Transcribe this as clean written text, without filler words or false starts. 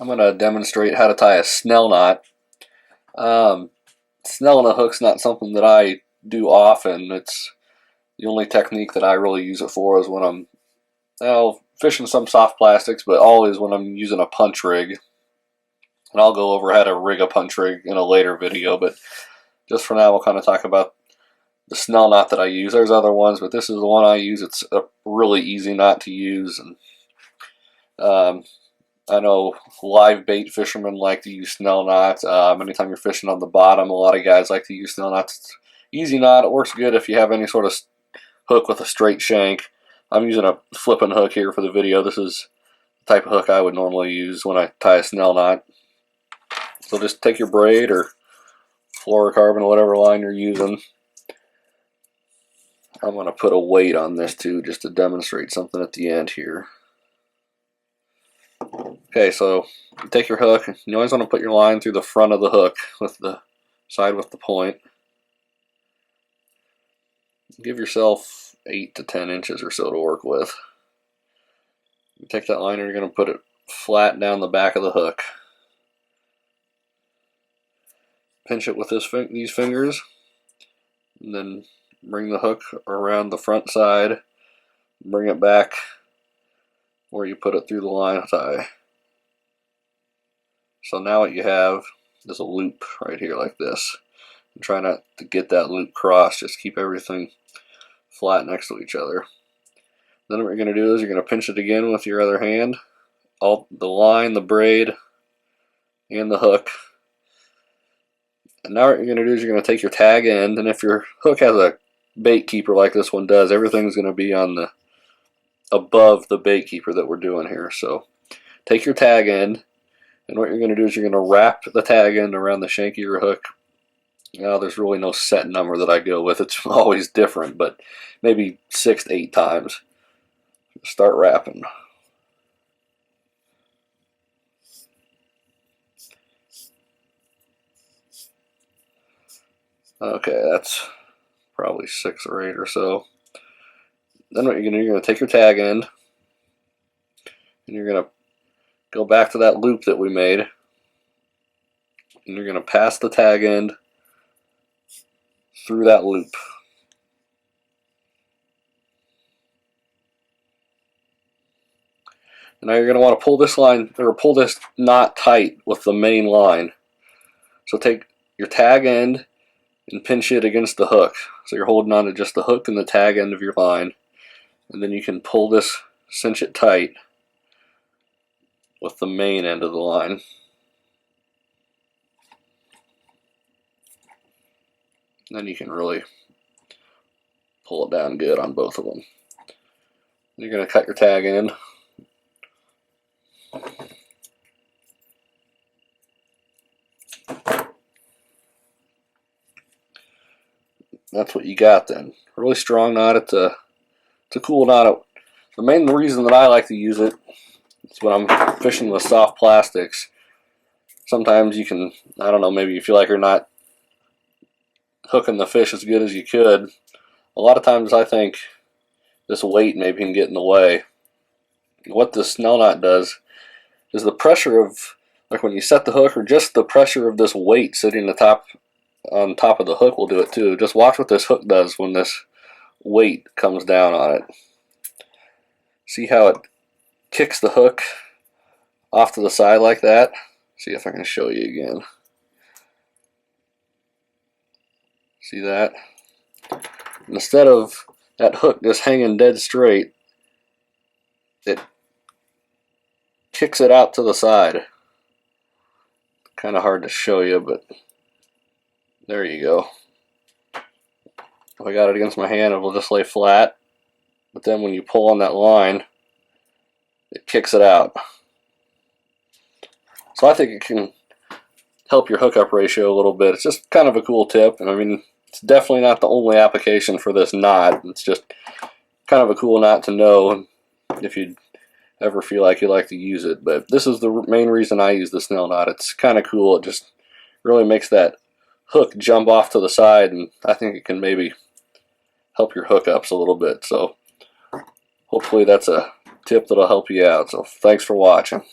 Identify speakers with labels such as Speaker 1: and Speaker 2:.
Speaker 1: I'm going to demonstrate how to tie a snell knot. Snelling a hook's not something that I do often. It's the only technique that I really use it for is when I'm fishing some soft plastics, but always when I'm using a punch rig. And I'll go over how to rig a punch rig in a later video, but just for now we'll kind of talk about the snell knot that I use. There's other ones, but this is the one I use. It's a really easy knot to use, and I know live bait fishermen like to use snell knots. Anytime you're fishing on the bottom, a lot of guys like to use snell knots. It's easy knot. It works good if you have any sort of hook with a straight shank. I'm using a flipping hook here for the video. This is the type of hook I would normally use when I tie a snell knot. So just take your braid or fluorocarbon, whatever line you're using. I'm going to put a weight on this too, just to demonstrate something at the end here. Okay, so you take your hook. You always want to put your line through the front of the hook with the side with the point. Give yourself 8 to 10 inches or so to work with. You take that line and you're going to put it flat down the back of the hook. Pinch it with these fingers, and then bring the hook around the front side, bring it back where you put it through the line tie. So now what you have is a loop right here like this. And try not to get that loop crossed, just keep everything flat next to each other. Then what you're going to do is you're going to pinch it again with your other hand, all the line, the braid, and the hook. And now what you're going to do is you're going to take your tag end, and if your hook has a bait keeper like this one does, everything's going to be on the above the bait keeper that we're doing here. So take your tag end, and what you're going to do is you're going to wrap the tag end around the shank of your hook. Now there's really no set number that I go with. It's always different, but maybe 6 to 8 times. Start wrapping. Okay, that's probably 6 or 8 or so. Then what you're going to do, you're going to take your tag end, and you're going to go back to that loop that we made, and you're going to pass the tag end through that loop. And now you're going to want to pull this line, or pull this knot tight with the main line. So take your tag end and pinch it against the hook. So you're holding on to just the hook and the tag end of your line. And then you can pull this, cinch it tight with the main end of the line. And then you can really pull it down good on both of them. You're going to cut your tag end. That's what you got then. Really strong knot. It's a cool knot. The main reason that I like to use it is when I'm fishing with soft plastics. Sometimes you can, I don't know, maybe you feel like you're not hooking the fish as good as you could. A lot of times I think this weight maybe can get in the way. What the snell knot does is the pressure of, like when you set the hook, or just the pressure of this weight sitting on top of the hook will do it too. Just watch what this hook does when this weight comes down on it. See how it kicks the hook off to the side like that? See if I can show you again. See that? Instead of that hook just hanging dead straight, it kicks it out to the side. Kind of hard to show you, but there you go. If I got it against my hand, it will just lay flat. But then when you pull on that line, it kicks it out. So I think it can help your hookup ratio a little bit. It's just kind of a cool tip. I mean, it's definitely not the only application for this knot. It's just kind of a cool knot to know if you ever feel like you like to use it. But this is the main reason I use the snell knot. It's kind of cool. It just really makes that hook jump off to the side, and I think it can maybe help your hookups a little bit. So hopefully that's a tip that'll help you out. So thanks for watching.